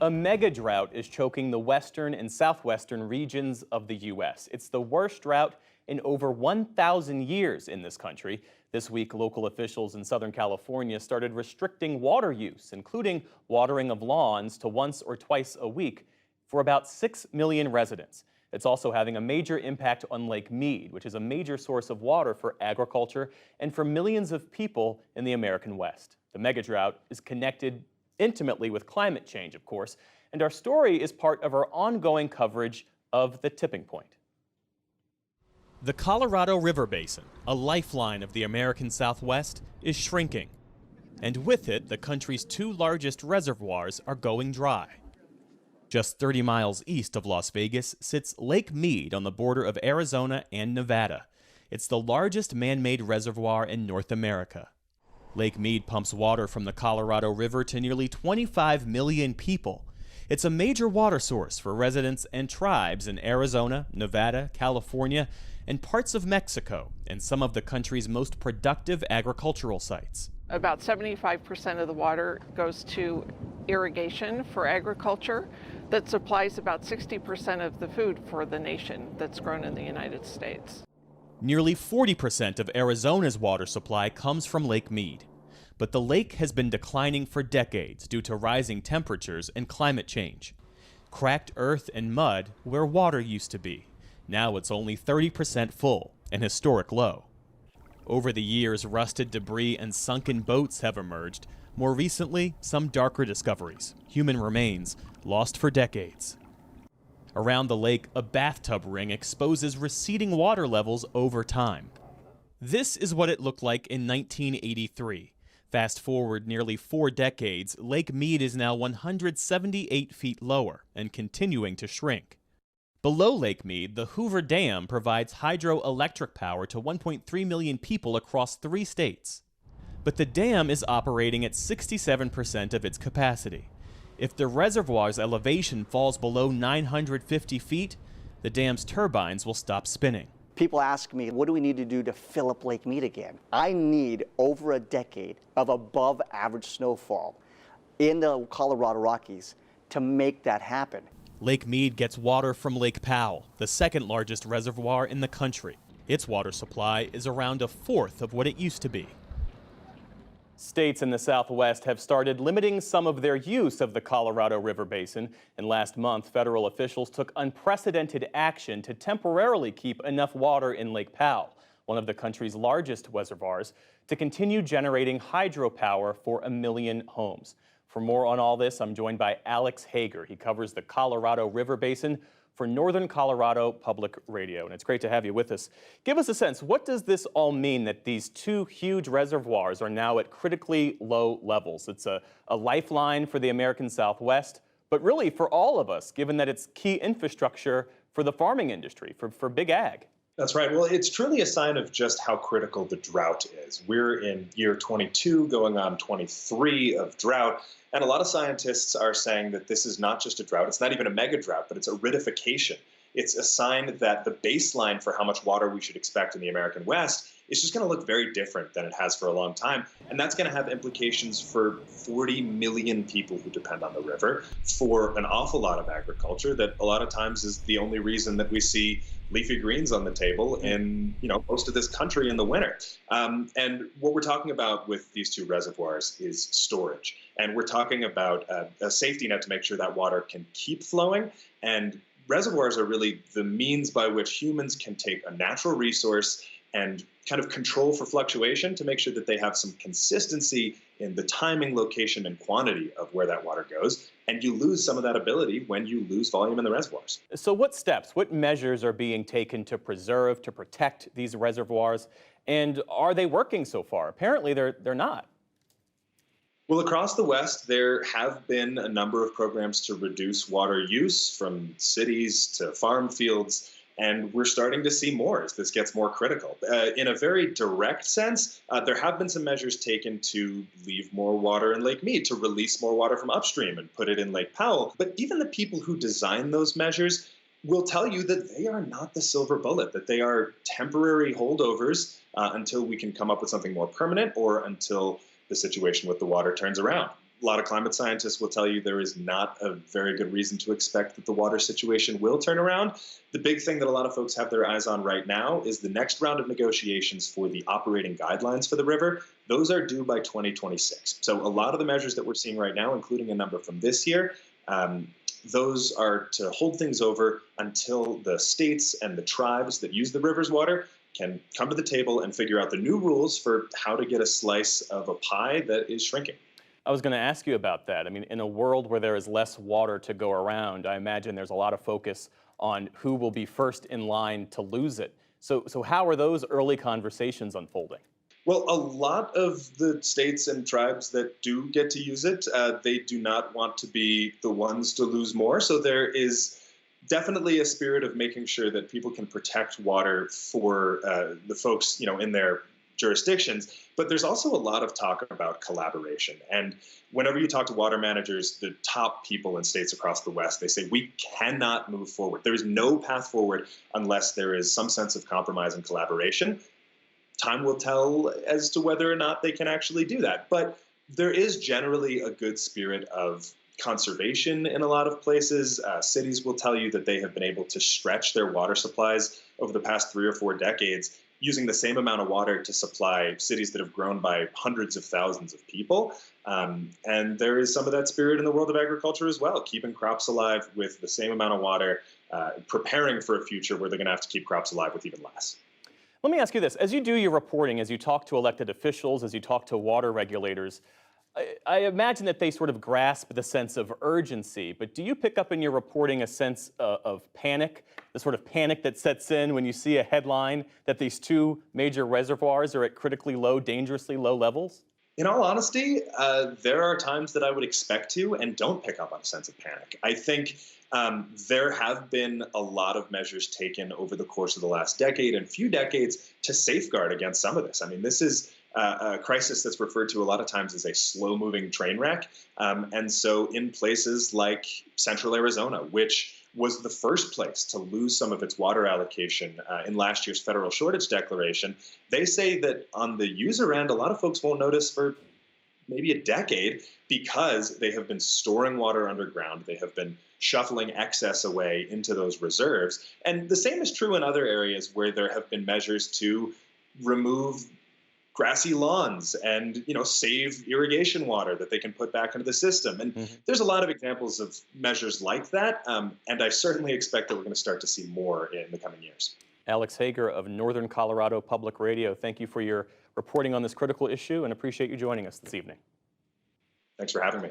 A mega drought is choking the western and southwestern regions of the U.S. It's the worst drought in over 1,000 years in this country. This week, local officials in Southern California started restricting water use, including watering of lawns to once or twice a week for about 6 million residents. It's also having a major impact on Lake Mead, which is a major source of water for agriculture and for millions of people in the American West. The mega drought is connected intimately with climate change, of course, and our story is part of our ongoing coverage of the tipping point. The Colorado River Basin, a lifeline of the American Southwest, is shrinking. And with it, the country's two largest reservoirs are going dry. Just 30 miles east of Las Vegas sits Lake Mead on the border of Arizona and Nevada. It's the largest man-made reservoir in North America. Lake Mead pumps water from the Colorado River to nearly 25 million people. It's a major water source for residents and tribes in Arizona, Nevada, California, and parts of Mexico, and some of the country's most productive agricultural sites. About 75% of the water goes to irrigation for agriculture that supplies about 60% of the food for the nation that's grown in the United States. Nearly 40% of Arizona's water supply comes from Lake Mead. But the lake has been declining for decades due to rising temperatures and climate change. Cracked earth and mud where water used to be. Now it's only 30% full, an historic low. Over the years, rusted debris and sunken boats have emerged. More recently, some darker discoveries, human remains, lost for decades. Around the lake, a bathtub ring exposes receding water levels over time. This is what it looked like in 1983. Fast forward nearly 4 decades, Lake Mead is now 178 feet lower and continuing to shrink. Below Lake Mead, the Hoover Dam provides hydroelectric power to 1.3 million people across 3 states. But the dam is operating at 67% of its capacity. If the reservoir's elevation falls below 950 feet, the dam's turbines will stop spinning. People ask me, what do we need to do to fill up Lake Mead again? I need over a decade of above average snowfall in the Colorado Rockies to make that happen. Lake Mead gets water from Lake Powell, the second largest reservoir in the country. Its water supply is around a fourth of what it used to be. States in the Southwest have started limiting some of their use of the Colorado River Basin, and last month, federal officials took unprecedented action to temporarily keep enough water in Lake Powell, one of the country's largest reservoirs, to continue generating hydropower for 1 million homes. For more on all this, I'm joined by Alex Hager. He covers the Colorado River Basin for Northern Colorado Public Radio, and it's great to have you with us. Give us a sense, what does this all mean that these two huge reservoirs are now at critically low levels? It's a lifeline for the American Southwest, but really for all of us, given that it's key infrastructure for the farming industry, for big ag. That's right. Well, it's truly a sign of just how critical the drought is. We're in year 22, going on 23 of drought. And a lot of scientists are saying that this is not just a drought. It's not even a mega drought, but it's aridification. It's a sign that the baseline for how much water we should expect in the American West is just going to look very different than it has for a long time. And that's going to have implications for 40 million people who depend on the river, for an awful lot of agriculture that a lot of times is the only reason that we see leafy greens on the table in most of this country in the winter. And what we're talking about with these two reservoirs is storage. And we're talking about a safety net to make sure that water can keep flowing. And reservoirs are really the means by which humans can take a natural resource and kind of control for fluctuation to make sure that they have some consistency in the timing, location, and quantity of where that water goes. And you lose some of that ability when you lose volume in the reservoirs. So what steps, what measures are being taken to preserve, to protect these reservoirs? And are they working so far? Apparently they're not. Well, across the West, there have been a number of programs to reduce water use from cities to farm fields. And we're starting to see more as this gets more critical. In a very direct sense, there have been some measures taken to leave more water in Lake Mead, to release more water from upstream and put it in Lake Powell. But even the people who design those measures will tell you that they are not the silver bullet, that they are temporary holdovers until we can come up with something more permanent or until the situation with the water turns around. A lot of climate scientists will tell you there is not a very good reason to expect that the water situation will turn around. The big thing that a lot of folks have their eyes on right now is the next round of negotiations for the operating guidelines for the river. Those are due by 2026. So a lot of the measures that we're seeing right now, including a number from this year, those are to hold things over until the states and the tribes that use the river's water can come to the table and figure out the new rules for how to get a slice of a pie that is shrinking. I was going to ask you about that. I mean, in a world where there is less water to go around, I imagine there's a lot of focus on who will be first in line to lose it. So how are those early conversations unfolding? Well, a lot of the states and tribes that do get to use it, they do not want to be the ones to lose more. So there is definitely a spirit of making sure that people can protect water for the folks, in their jurisdictions. But there's also a lot of talk about collaboration. And whenever you talk to water managers, the top people in states across the West, they say we cannot move forward. There is no path forward unless there is some sense of compromise and collaboration. Time will tell as to whether or not they can actually do that. But there is generally a good spirit of conservation in a lot of places. Cities will tell you that they have been able to stretch their water supplies over the past 3 or 4 decades using the same amount of water to supply cities that have grown by hundreds of thousands of people. And there is some of that spirit in the world of agriculture as well, keeping crops alive with the same amount of water, preparing for a future where they're going to have to keep crops alive with even less. Let me ask you this. As you do your reporting, as you talk to elected officials, as you talk to water regulators, I imagine that they sort of grasp the sense of urgency, but do you pick up in your reporting a sense of panic, the sort of panic that sets in when you see a headline that these 2 major reservoirs are at critically low, dangerously low levels? In all honesty, there are times that I would expect to and don't pick up on a sense of panic. I think there have been a lot of measures taken over the course of the last decade and few decades to safeguard against some of this. I mean, this is a crisis that's referred to a lot of times as a slow-moving train wreck. And so in places like central Arizona, which was the first place to lose some of its water allocation in last year's federal shortage declaration, they say that on the user end, a lot of folks won't notice for maybe a decade because they have been storing water underground. They have been shuffling excess away into those reserves. And the same is true in other areas where there have been measures to remove grassy lawns and save irrigation water that they can put back into the system. And there's a lot of examples of measures like that. And I certainly expect that we're going to start to see more in the coming years. Alex Hager of Northern Colorado Public Radio, thank you for your reporting on this critical issue and appreciate you joining us this evening. Thanks for having me.